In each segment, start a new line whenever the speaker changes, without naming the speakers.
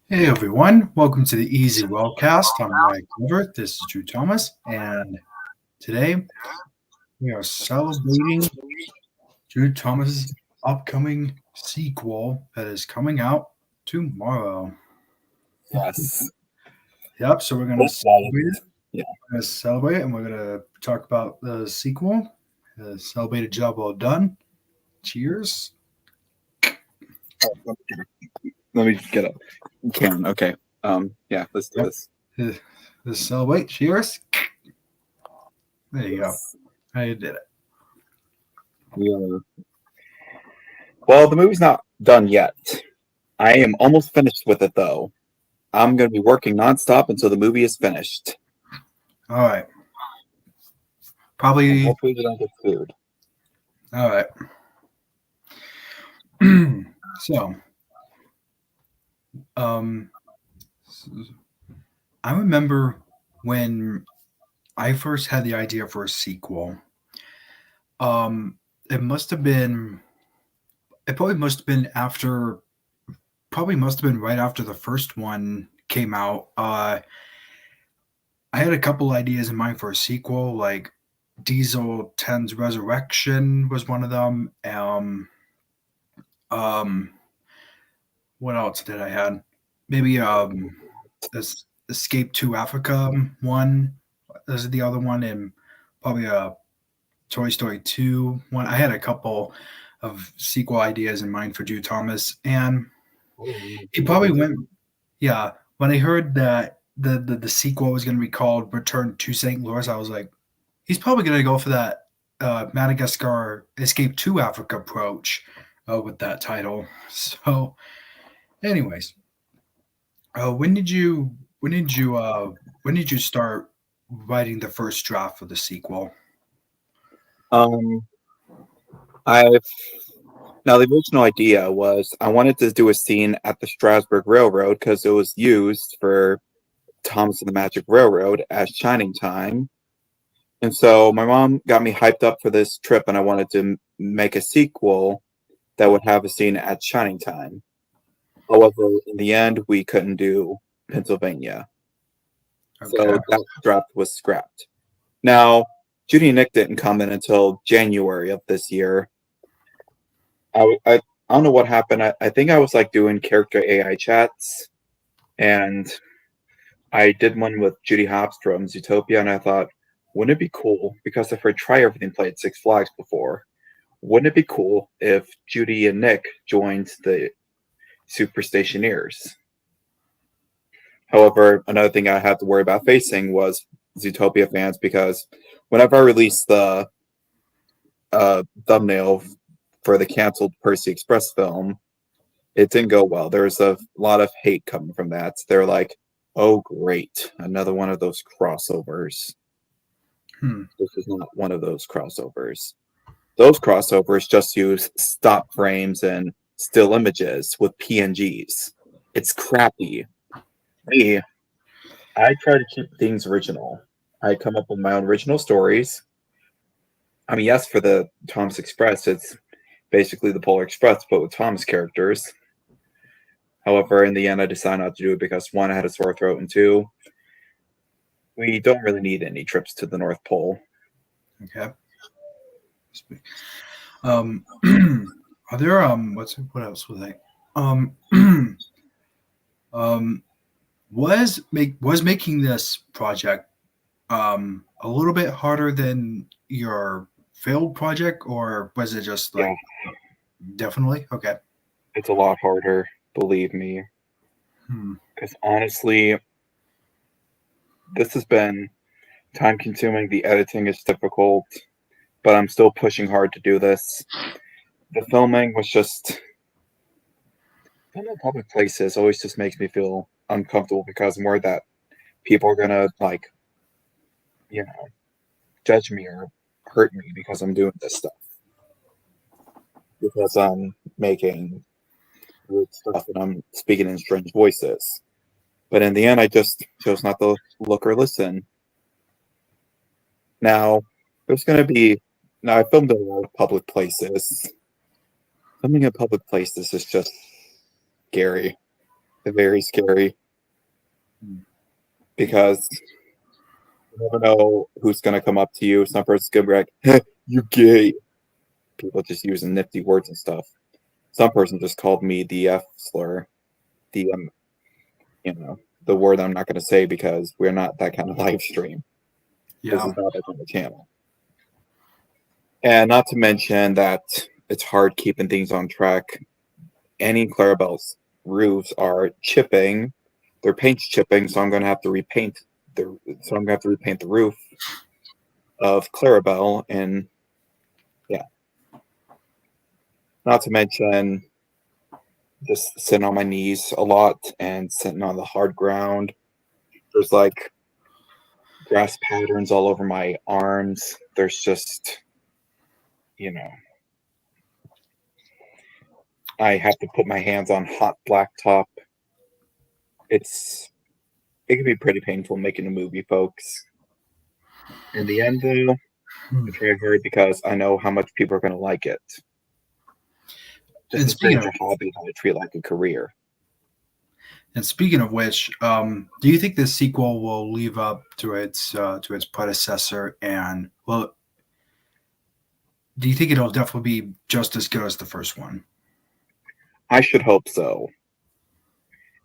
Hey everyone, welcome to the Easy Railcast. I'm Ryan Clover. This is Drew Thomas, and today we are celebrating Drew Thomas's upcoming sequel that is coming out tomorrow.
Yes.
Yep, so we're gonna celebrate it, and we're gonna talk about the sequel. Celebrate a job well done. Cheers.
Let me get up. Can okay. Yeah, let's do this.
Let's celebrate. Cheers. There you go. I did it.
Yeah. Well, the movie's not done yet. I am almost finished with it, though. I'm going to be working nonstop until the movie is finished.
All right. Probably.
Hopefully, we don't get food.
All right. So, I remember when I first had the idea for a sequel. It must have been. It probably must have been after. Probably must have been right after the first one came out. I had a couple ideas in mind for a sequel, like Diesel 10's Resurrection was one of them. What else did I had? Maybe this Escape to Africa one. This is the other one, and probably a Toy Story 2 one. I had a couple of sequel ideas in mind for Drew Thomas, and he probably went. Yeah, when I heard that the sequel was going to be called Return to St. Louis, I was like, he's probably going to go for that Madagascar Escape to Africa approach with that title. So, anyways, when did you start writing the first draft for the sequel?
Now the original idea was I wanted to do a scene at the Strasburg Railroad because it was used for Thomas and the Magic Railroad as Shining Time. And so my mom got me hyped up for this trip, and I wanted to make a sequel that would have a scene at Shining Time. However, in the end, we couldn't do Pennsylvania. Okay. So that draft was scrapped. Now, Judy and Nick didn't come in until January of this year. I don't know what happened. I think I was like doing character AI chats, and I did one with Judy Hopps from Zootopia, and I thought, wouldn't it be cool, because I've heard Try Everything play at Six Flags before, wouldn't it be cool if Judy and Nick joined the Super Stationeers? However, another thing I had to worry about facing was Zootopia fans, because whenever I released the thumbnail for the canceled Percy Express film, it didn't go well. There was a lot of hate coming from that. They're like, oh, great, another one of those crossovers. This is not one of those crossovers. Those crossovers just use stop frames and still images with PNGs. It's crappy. Me, I try to keep things original. I come up with my own original stories. I mean, yes, for the Thomas Express, it's basically the Polar Express, but with Thomas characters. However, in the end, I decided not to do it because, one, I had a sore throat, and two, we don't really need any trips to the North Pole.
Okay. Are there what else was I was making this project a little bit harder than your failed project, or was it just like definitely okay?
It's a lot harder, believe me. Because honestly, this has been time consuming. The editing is difficult, but I'm still pushing hard to do this. The filming was just, I don't know, public places always just makes me feel uncomfortable because I'm worried that people are gonna judge me or hurt me because I'm doing this stuff. Because I'm making weird stuff and I'm speaking in strange voices. But in the end, I just chose not to look or listen. Now, there's going to be Now, I filmed in a lot of public places. Filming in public places is just scary. Very scary. Because you never know who's going to come up to you. Some person's going to be like, hey, you gay. People just using nifty words and stuff. Some person just called me the F slur. The, the word I'm not going to say because we're not that kind of live stream. This
Yeah.
is not that kind of channel. And not to mention that it's hard keeping things on track. Annie and Clarabelle's roofs are chipping. Their paint's chipping, so I'm going to have to repaint the roof of Clarabelle, and yeah. Not to mention just sitting on my knees a lot and sitting on the hard ground. There's like grass patterns all over my arms. There's just, I have to put my hands on hot blacktop. It can be pretty painful making a movie, folks. In the end, though, I try hard because I know how much people are going to like it. Just as a hobby, how to treat like a career.
And speaking of which, do you think the sequel will live up to its predecessor? And do you think it'll definitely be just as good as the first one?
I should hope so.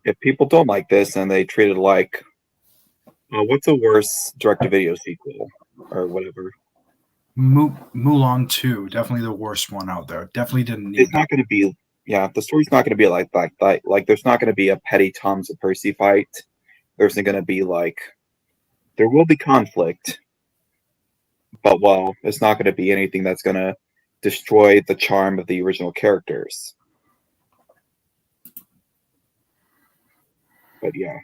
If people don't like this and they treat it like, what's a worse direct-to-video sequel or whatever?
Mulan 2, definitely the worst one out there. Definitely didn't need.
It's not going to be. Yeah, the story's not going to be like that. Like, there's not going to be a petty Thomas and Percy fight. There's going to be there will be conflict, but it's not going to be anything that's going to destroy the charm of the original characters. But yeah,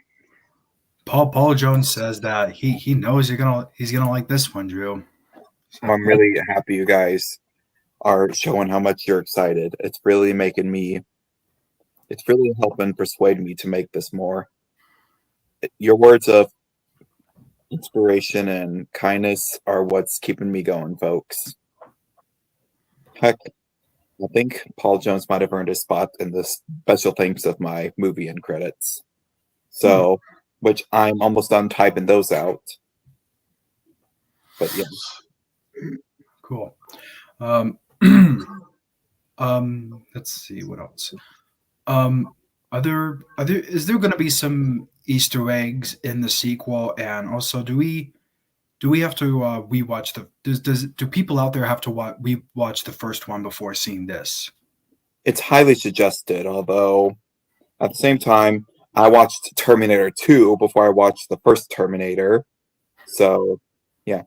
Paul Jones says that he knows he's gonna like this one, Drew.
So I'm really happy you guys are showing how much you're excited. It's really helping persuade me to make this more. Your words of inspiration and kindness are what's keeping me going, folks. Heck, I think Paul Jones might have earned his spot in the special thanks of my movie end credits. So, which I'm almost done typing those out. But yeah.
Cool. Let's see what else. Is there going to be some Easter eggs in the sequel? And also, do we have to rewatch do people out there have to rewatch the first one before seeing this?
It's highly suggested, although at the same time, I watched Terminator 2 before I watched the first Terminator. So, yeah.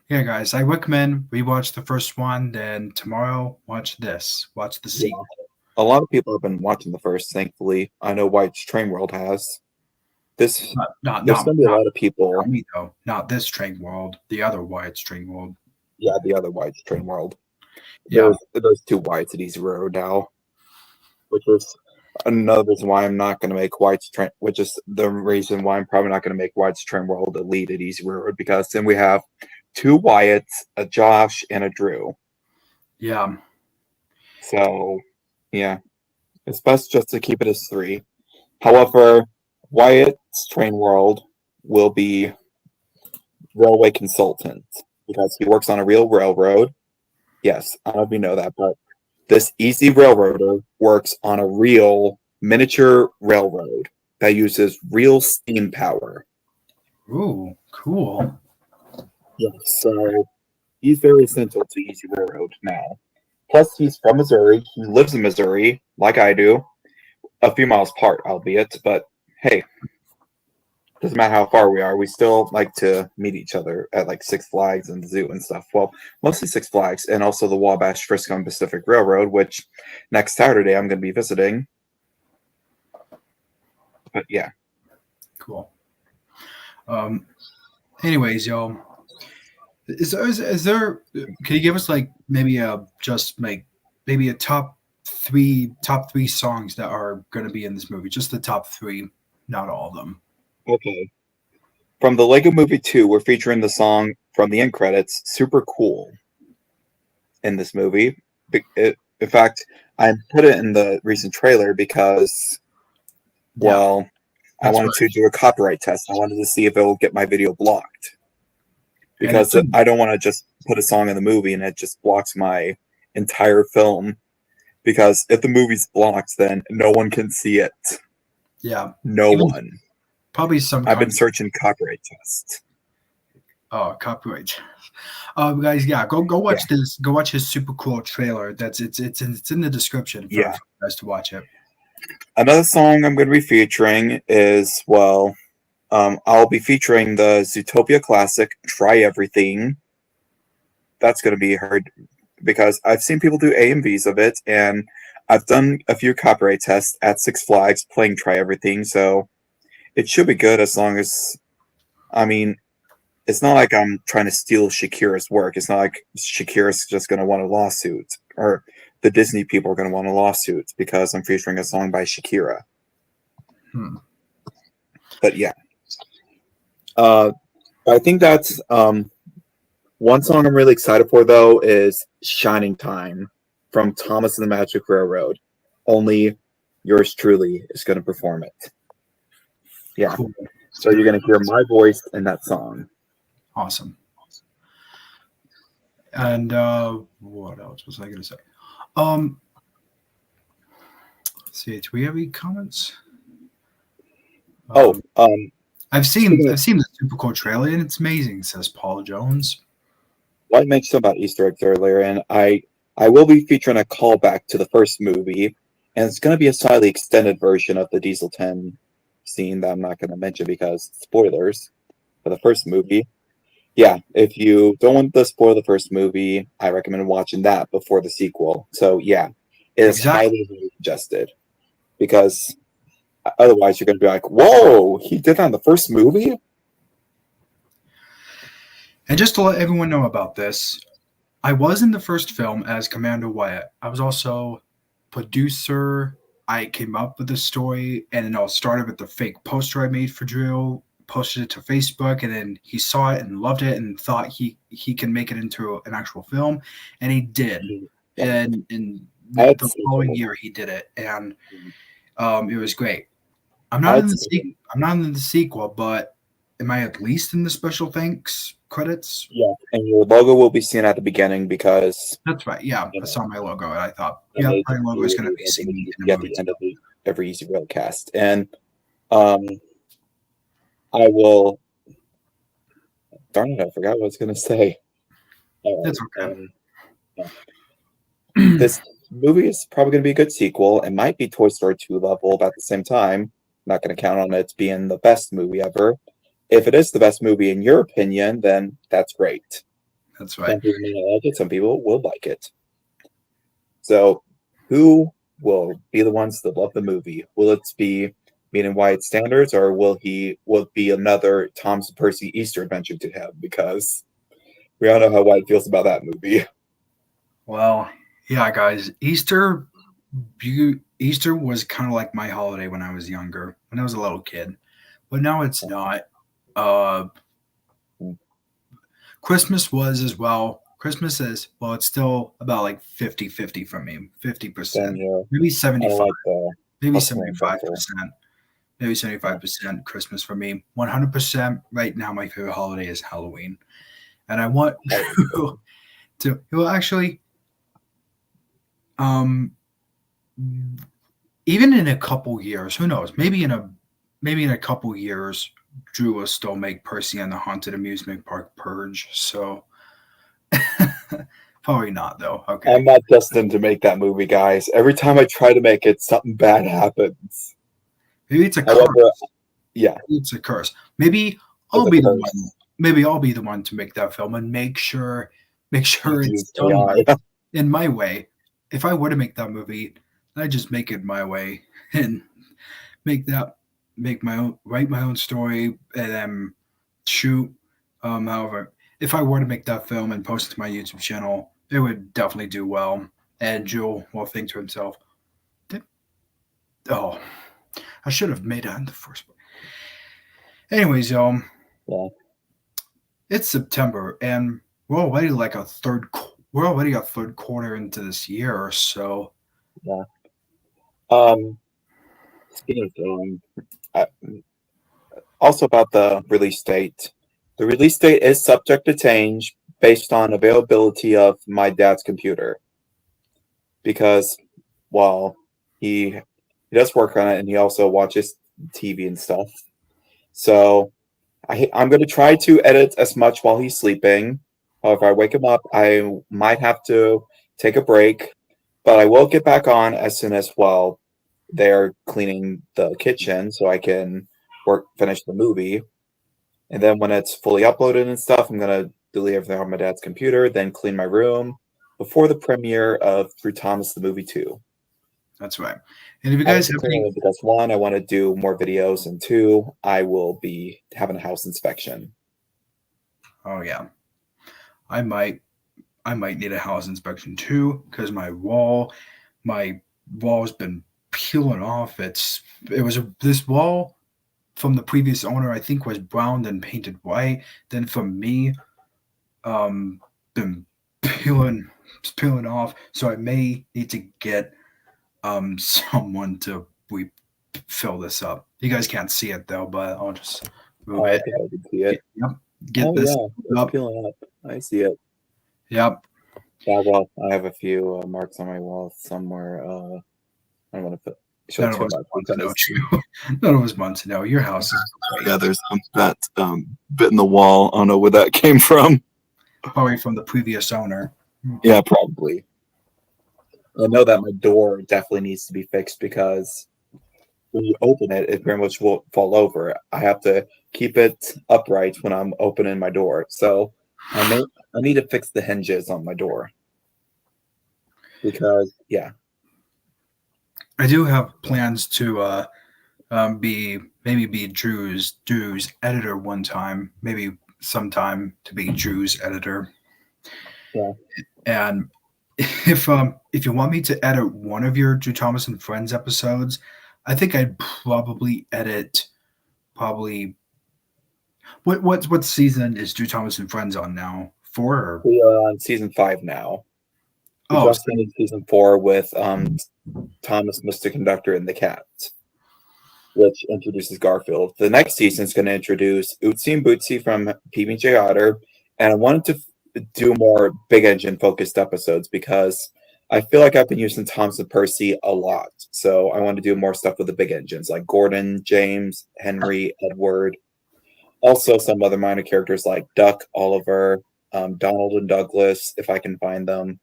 Yeah, guys, I recommend rewatch the first one, then tomorrow watch this. Watch the sequel.
Yeah. A lot of people have been watching the first, thankfully. I know White's Train World has. There's going to be a lot of people.
Not me, though. Not this Train World. The other White's Train World.
Yeah, the other White's Train World.
Yeah.
There's two Whites at Easy Road now, which is another reason why I'm not going to make White's Train, which is the reason why I'm probably not going to make White's Train World a lead at Easy Road, because then we have two Wyatts, a Josh, and a Drew.
Yeah.
So, yeah, it's best just to keep it as three. However, Wyatt's Train World will be railway consultant because he works on a real railroad. Yes, I don't know if you know that, but this easy railroader works on a real miniature railroad that uses real steam power.
Ooh, cool.
Yes, so he's very essential to Easy Railroad now. Plus, he's from Missouri. He lives in Missouri, like I do. A few miles apart, albeit, but hey, doesn't matter how far we are. We still like to meet each other at like Six Flags and the zoo and stuff. Well, mostly Six Flags and also the Wabash Frisco and Pacific Railroad, which next Saturday I'm going to be visiting. But yeah.
Cool. Anyways, y'all, is there? Can you give us like maybe a top three songs that are going to be in this movie? Just the top three, not all of them.
Okay. From the Lego Movie 2, we're featuring the song from the end credits, Super Cool. in this movie. In fact, I put it in the recent trailer because, well, I
that's
wanted
right.
to do a copyright test. I wanted to see if it will get my video blocked.
And
Because I don't want to just put a song in the movie and it just blocks my entire film. Because if the movie's blocked, then no one can see it.
yeah,
No
even
one.
probably some
I've been
country.
searching copyright tests.
Oh, copyright. Guys, yeah, go
Yeah,
watch this. Go watch his super cool trailer. It's in the description for
yeah.
you guys to watch it.
Another song I'm going to be featuring is, well, I'll be featuring the Zootopia classic, Try Everything. That's going to be heard because I've seen people do AMVs of it, and I've done a few copyright tests at Six Flags playing Try Everything, so it should be good as long as, I mean, it's not like I'm trying to steal Shakira's work. It's not like Shakira's just going to want a lawsuit, or the Disney people are going to want a lawsuit because I'm featuring a song by Shakira.
Hmm.
But yeah. I think that's one song I'm really excited for, though, is Shining Time from Thomas and the Magic Railroad. Only yours truly is going to perform it. Yeah.
Cool.
So you're going to hear my voice in that song.
Awesome. And what else was I going to say? Let's see, do we have any comments? I've seen the super cool trailer and it's amazing, says Paul Jones.
Well, I mentioned about Easter eggs earlier, and I will be featuring a callback to the first movie, and it's going to be a slightly extended version of the Diesel 10 scene that I'm not going to mention because spoilers for the first movie. Yeah, if you don't want to spoil the first movie, I recommend watching that before the sequel. So yeah, it is highly suggested because otherwise you're going to be like, "Whoa, he did that in the first movie."
And just to let everyone know about this, I was in the first film as Commander Wyatt. I was also producer. I came up with the story, and then I started with the fake poster I made for Drew, posted it to Facebook, and then he saw it and loved it and thought he can make it into an actual film, and he did. And in the following year, he did it, and it was great. I'm not in the sequel, but am I at least in the special thanks credits?
Yeah, and your logo will be seen at the beginning because
that's right. Yeah, I saw my logo and I thought, yeah, my logo is going to be seen in
at the end of every Easy Railcast. And I will. Darn it! I forgot what I was going to say.
That's okay.
This movie is probably going to be a good sequel. It might be Toy Story 2 level, but at the same time, not going to count on it being the best movie ever. If it is the best movie in your opinion, then that's great.
That's right.
Some people may not like it, some people will like it. So, who will be the ones that love the movie? Will it be meeting Wyatt standards, or will it be another Tom's Percy Easter adventure to him? Because we all know how Wyatt feels about that movie.
Well, yeah, guys, Easter was kind of like my holiday when I was younger, when I was a little kid, but now it's not. Christmas was as well. Christmas is, well, it's still about like 50-50 for me, 50%, maybe 75, maybe 75%, maybe 75% Christmas for me. 100% right now, my favorite holiday is Halloween. And I want to, well, actually, even in a couple years, who knows? Maybe in a couple years, Drew will still make Percy and the Haunted Amusement Park Purge. So probably not, though. Okay.
I'm not destined to make that movie, guys. Every time I try to make it, something bad happens.
Maybe it's a curse. Yeah, it's a curse. Maybe I'll be the one. Maybe I'll be the one to make that film and make sure it's done in my way. If I were to make that movie, I just make it my way and write my own story and then shoot. However, if I were to make that film and post it to my YouTube channel, it would definitely do well. And Joel will think to himself, "Oh, I should have made that in the first place." Anyways, it's September and we're already like a third we're already a third quarter into this year or so.
Yeah. Speaking of game, I, also about the release date. The release date is subject to change based on availability of my dad's computer because, well, he does work on it and he also watches TV and stuff. So I'm going to try to edit as much while he's sleeping. However, I wake him up, I might have to take a break, but I will get back on as soon as, well, they're cleaning the kitchen so I can finish the movie. And then when it's fully uploaded and stuff, I'm going to delete everything on my dad's computer, then clean my room before the premiere of Through Thomas the Movie 2.
That's right. And if you
I
guys have any,
because one, I want to do more videos, and two, I will be having a house inspection.
oh yeah, I might need a house inspection too because my wall's been peeling off. This wall from the previous owner I think was brown and painted white. Then from me, been peeling off. So I may need to get someone to fill this up. You guys can't see it though, but I'll just move it.
Okay, I can see it.
Get this
it's
up.
peeling up. I see it.
Yep.
Yeah, well, I have a few marks on my wall somewhere. I don't want to show
None of
too
us
much.
want to know. None of us want to know. Your house is great.
Yeah, there's that bit in the wall. I don't know where that came from.
Probably from the previous owner.
Yeah, probably. I know that my door definitely needs to be fixed because when you open it, it very much will fall over. I have to keep it upright when I'm opening my door. So I need to fix the hinges on my door. Because, yeah.
I do have plans to be Drew's editor one time, maybe sometime to be Drew's editor.
Yeah.
And if you want me to edit one of your Drew Thomas and Friends episodes, I think I'd probably edit what season is Drew Thomas and Friends on now? 4 or
We are on season 5 now. We just finished season 4 with Thomas, Mr. Conductor, and the Cat, which introduces Garfield. The next season is going to introduce Ootsy and Bootsy from PB&J Otter, and I wanted to do more big engine focused episodes because I feel like I've been using Thomas and Percy a lot. So I want to do more stuff with the big engines like Gordon, James, Henry, Edward. Also some other minor characters like Duck, Oliver, Donald and Douglas, if I can find them.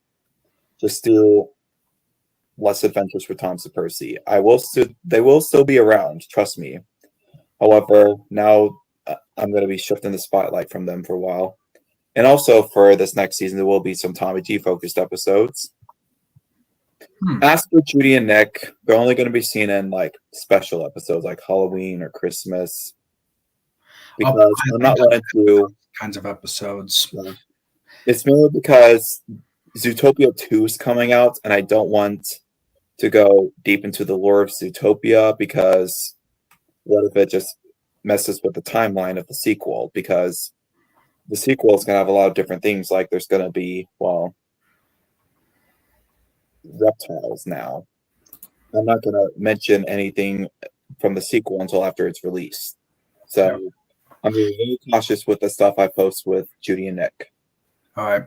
Just do less adventures for Thomas and Percy. They will still be around, trust me. However, now I'm going to be shifting the spotlight from them for a while. And also for this next season, there will be some Tommy G focused episodes. As for Judy and Nick, they're only going to be seen in like special episodes like Halloween or Christmas. Because I'm not wanting to
kinds of episodes.
Yeah. It's mainly because Zootopia 2 is coming out, and I don't want to go deep into the lore of Zootopia because what if it just messes with the timeline of the sequel? Because the sequel is going to have a lot of different things. Like there's going to be, well, reptiles now. I'm not going to mention anything from the sequel until after it's released. So I'm being very cautious with the stuff I post with Judy and Nick.
All right.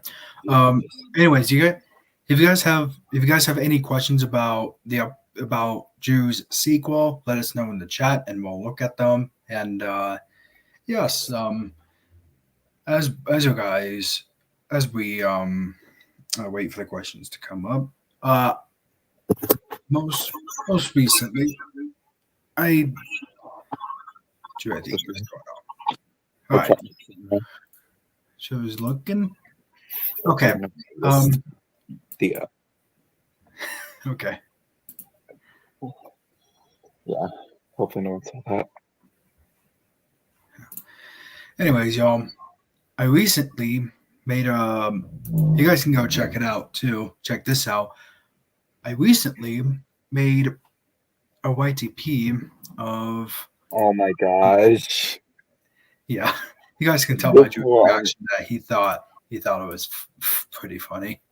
Anyways, if you guys have any questions about Drew's sequel, let us know in the chat and we'll look at them. And yes, as you guys, as we wait for the questions to come up, most recently, I think what's going on. All right. So he's looking. Okay. Okay.
Yeah. Hopefully no one saw that.
Anyways, y'all, I recently made you guys can go check it out too. Check this out. I recently made a YTP of.
Oh my gosh.
Yeah. You guys can tell by Drew's reaction that he thought it was pretty funny.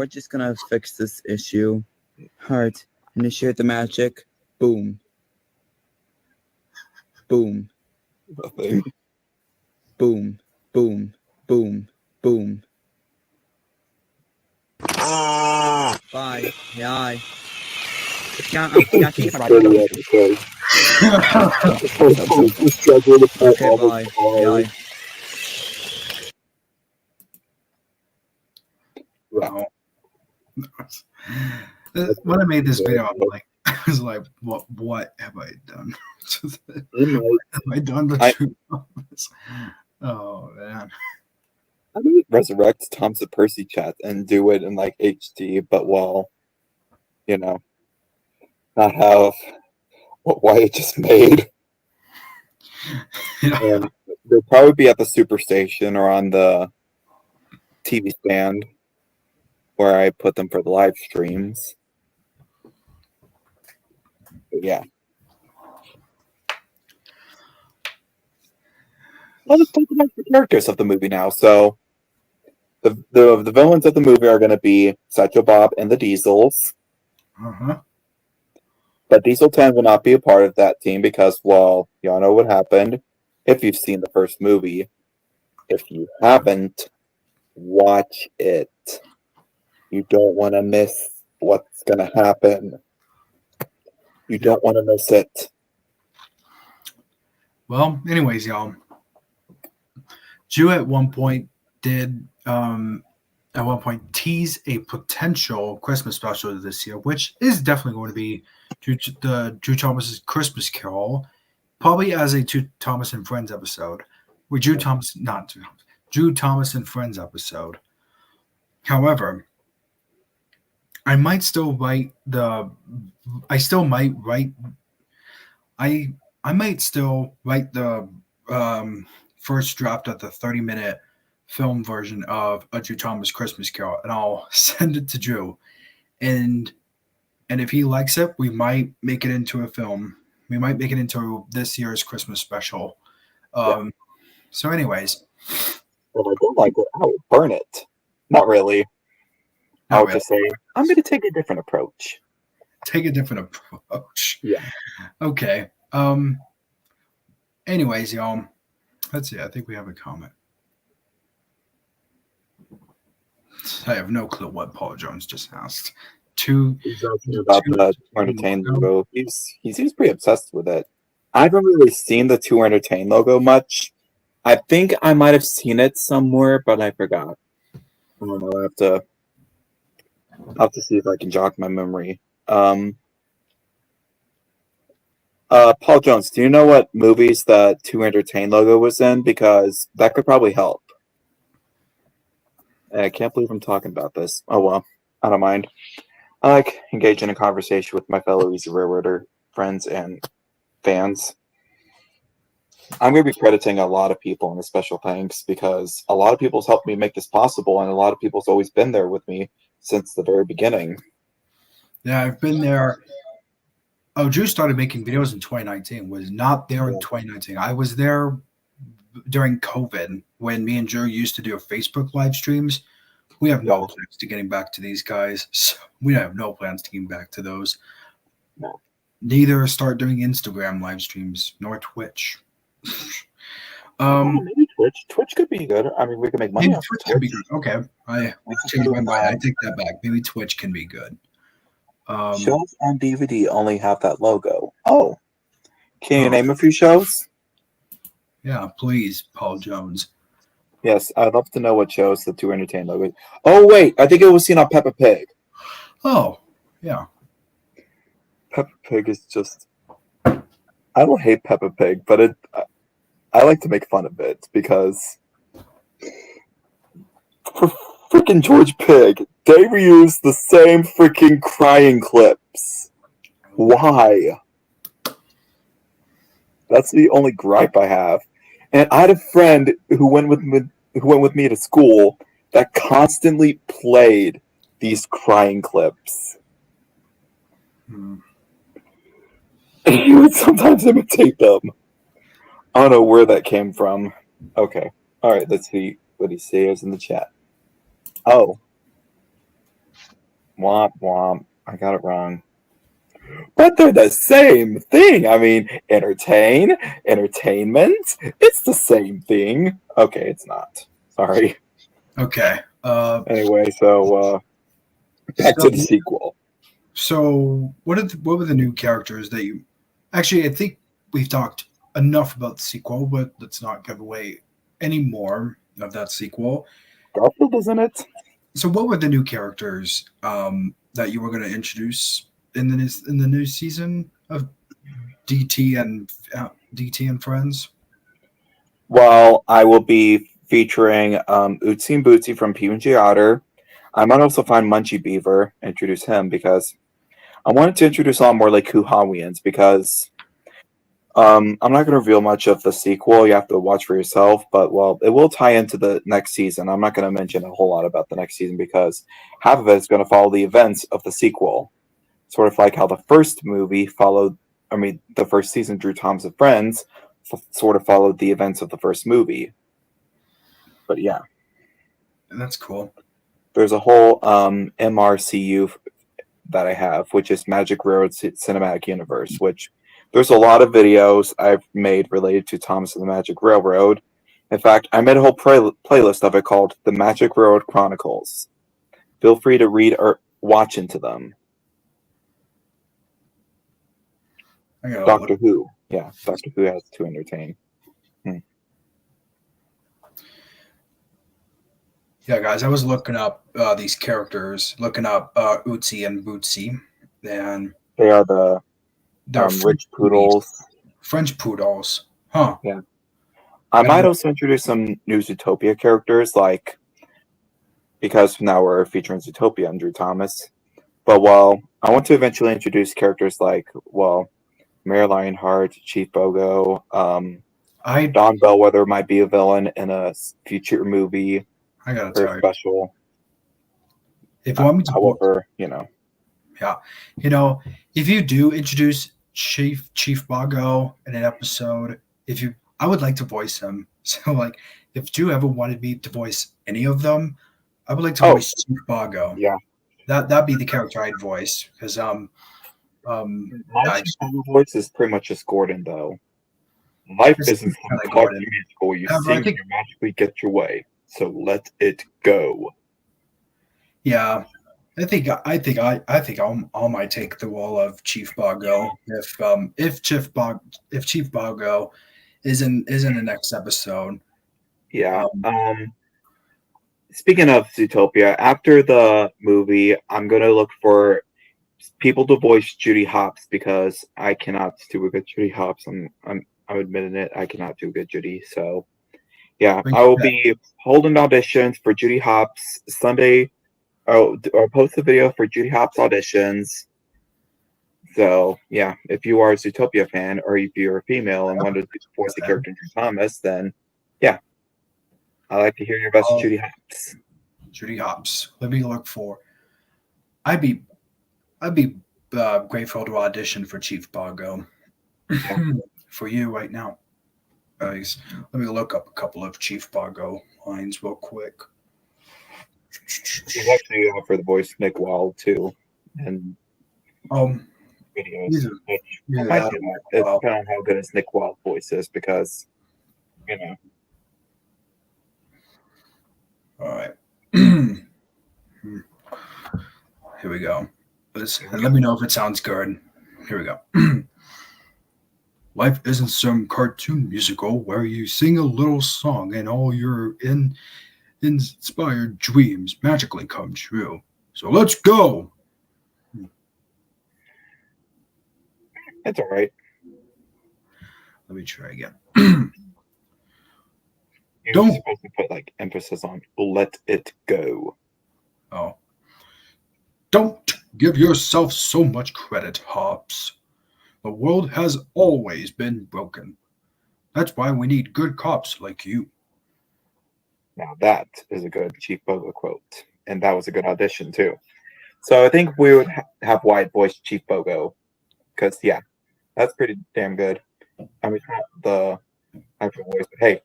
we're just gonna fix this issue. Alright, initiate the magic. Boom. Boom.
Nothing.
Boom. Boom. Boom. Boom. Bye. Yeah. Yeah, I think it's right. Okay, bye. Yeah.
Wow. When I made this video, I was like, what have I done? Have I done the two Thomas? Oh man.
I might resurrect Thompson Percy chat and do it in like HD, but not have what Wyatt just made.
Yeah.
And they'll probably be at the Superstation or on the TV stand where I put them for the live streams. But yeah. Let's talk about the characters of the movie now. So the villains of the movie are going to be Sideshow Bob and the Diesels.
Uh-huh.
But Diesel 10 will not be a part of that team because, well, y'all know what happened if you've seen the first movie. If you haven't, watch it. You don't want to miss what's going to happen. You don't want to miss it.
Well, anyways, y'all. Jew at one point did tease a potential Christmas special this year, which is definitely going to be Drew Thomas's Christmas Carol, probably as a Drew Thomas and Friends episode. Drew Thomas and Friends episode. However, I might still write the first draft of the 30-minute film version of a Drew Thomas Christmas Carol, and I'll send it to Drew. And if he likes it, we might make it into a film. We might make it into this year's Christmas special. So anyways.
If I don't like it, I will burn it. Not really. I would just say, I'm going to take a different approach.
Take a different approach.
Yeah.
Okay. Anyways, y'all. Let's see. I think we have a comment. I have no clue what Paul Jones just asked.
He's asking about the Tour Entertain logo. He seems pretty obsessed with it. I haven't really seen the Tour Entertain logo much. I think I might have seen it somewhere, but I forgot. I don't know. I'll have to see if I can jog my memory. Paul Jones, do you know what movies the To Entertain logo was in? Because that could probably help. I can't believe I'm talking about this. Oh well, I don't mind. I like engaging in a conversation with my fellow Easy Railroader friends and fans. I'm going to be crediting a lot of people in a special thanks because a lot of people's helped me make this possible, and a lot of people's always been there with me since the very beginning.
Yeah, I've been there. Oh, Drew started making videos in 2019. Was not there in 2019. I was there during COVID when me and Drew used to do Facebook live streams. We have no plans to getting back to these guys. So we have no plans to getting back to those.
No.
Neither start doing Instagram live streams nor Twitch.
Maybe Twitch. Twitch could be good. I mean, we could make money off
Twitch
Twitch.
could be good. Okay, I changed my mind. I take that back. Maybe Twitch can be good.
Shows on DVD only have that logo. Oh, can you name a few shows?
Yeah, please, Paul Jones.
Yes, I'd love to know what shows the To Entertain logo is. Oh wait, I think it was seen on Peppa Pig.
Oh, yeah.
Peppa Pig is just. I don't hate Peppa Pig, but I like to make fun of it because for freaking George Pig, they reuse the same freaking crying clips. Why? That's the only gripe I have. And I had a friend who went with me to school that constantly played these crying clips. And he would sometimes imitate them. I don't know where that came from. Okay. All right, let's see what he says in the chat. Oh. Womp womp. I got it wrong. But they're the same thing. I mean, entertainment. It's the same thing. Okay, it's not. Sorry.
Okay.
Anyway, so back to the sequel.
So, what were the new characters that you? Actually, I think we've talked enough about the sequel, but let's not give away any more of that sequel.
Garfield was in it.
So, what were the new characters that you were going to introduce in the new season of DT and Friends?
Well, I will be featuring Ootsy and Bootsy from P&J Otter. I might also find Munchie Beaver, introduce him because I wanted to introduce a lot more like Hoo-Hawians because I'm not going to reveal much of the sequel. You have to watch for yourself, but well, it will tie into the next season. I'm not going to mention a whole lot about the next season because half of it is going to follow the events of the sequel. Sort of like how the first movie the first season, Drew Thomas and Friends, sort of followed the events of the first movie. But yeah.
That's cool.
There's a whole MRCU that I have, which is Magic Railroad Cinematic Universe, which there's a lot of videos I've made related to Thomas and the Magic Railroad. In fact, I made a whole playlist of it called The Magic Railroad Chronicles. Feel free to read or watch into them. Doctor Who. Yeah, Doctor Who has To Entertain.
Yeah, guys, I was looking up these characters, looking up Ootsy and Bootsy, and
they are the rich poodles.
French poodles, huh?
Yeah. I might also introduce some new Zootopia characters, because now we're featuring Zootopia and Drew Thomas. But I want to eventually introduce characters like, Mary Lionheart, Chief Bogo, Don Bellwether might be a villain in a future movie.
I gotta tell you,
special.
If you want me to,
however,
yeah, if you do introduce Chief Bogo in an episode, I would like to voice him. So, if you ever wanted me to voice any of them, I would like to voice Chief Bogo.
Yeah,
that'd be the character I'd voice because
my voice is pretty much just Gordon though. Life isn't like musical. You sing, you magically get your way. So let it go.
Yeah, I think I'll might take the role of Chief Bogo if Chief Bogo is in the next episode.
Yeah. Speaking of Zootopia, after the movie, I'm gonna look for people to voice Judy Hopps because I cannot do a good Judy Hopps. I'm admitting it. I cannot do a good Judy. So yeah, I will be holding auditions for Judy Hopps Sunday. Or post a video for Judy Hopps auditions. So yeah, if you are a Zootopia fan or if you're a female and want to voice the character Drew Thomas, then yeah, I like to hear your best Judy Hopps.
Judy Hopps. Let me look for. I'd be grateful to audition for Chief Boggo for you right now. Guys, let me look up a couple of Chief Boggo lines real quick.
He's actually offered the voice Nick Wilde too, and videos. It depends on how good his Nick Wilde voice is, because you know.
All right, here we go. And let me know if it sounds good. Here we go. Life isn't some cartoon musical where you sing a little song and all your inspired dreams magically come true. So let's go.
That's all right.
Let me try again.
You're supposed to put like emphasis on "let it go."
Oh. Don't give yourself so much credit, Hops. The world has always been broken. That's why we need good cops like you.
Now that is a good Chief Boggo quote, and that was a good audition too. So I think we would have Wyatt voice Chief Boggo, because yeah, that's pretty damn good. I mean, the actual voice, but hey,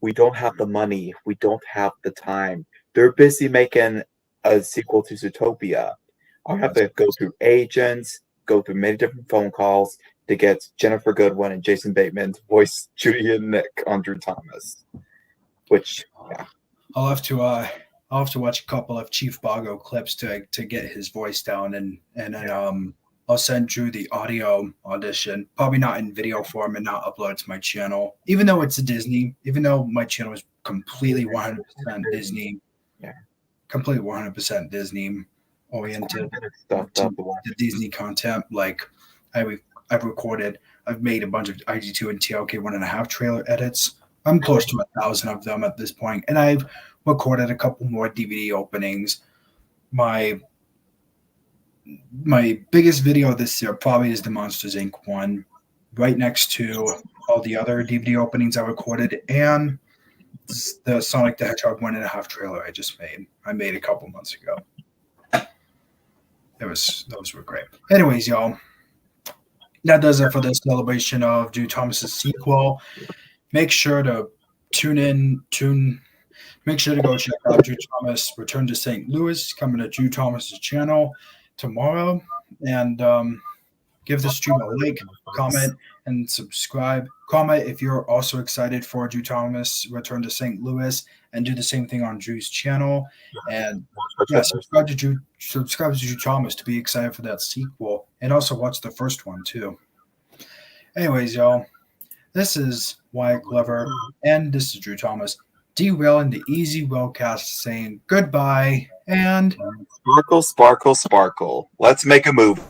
we don't have the money, we don't have the time. They're busy making a sequel to Zootopia. I'll have to go through agents, go through many different phone calls to get Jennifer Goodwin and Jason Bateman to voice Judy and Nick on Drew Thomas. Which, yeah,
I'll have to watch a couple of Chief Boggo clips to get his voice down, and then I'll send Drew the audio audition. Probably not in video form and not upload to my channel, even though it's a Disney. Even though my channel is completely 100% Disney, completely 100% Disney oriented to Disney content. Like I've made a bunch of IG2 and TLK 1.5 trailer edits. I'm close to 1,000 of them at this point, and I've recorded a couple more DVD openings. My biggest video this year probably is the Monsters Inc. one, right next to all the other DVD openings I recorded, and the Sonic the Hedgehog 1.5 trailer I just made. I made a couple months ago. Those were great. Anyways, y'all, that does it for the celebration of Drew Thomas's sequel. Make sure to make sure to go check out Drew Thomas Return to St. Louis, coming to Drew Thomas's channel tomorrow, and give the stream a like, comment, and subscribe. Comment if you're also excited for Drew Thomas Return to St. Louis, and do the same thing on Drew's channel. And subscribe to Drew Thomas to be excited for that sequel, and also watch the first one too. Anyways, y'all, this is Wyatt Glover, and this is Drew Thomas, derailing the Easy Railcast, saying goodbye, and
sparkle, sparkle, sparkle. Let's make a move.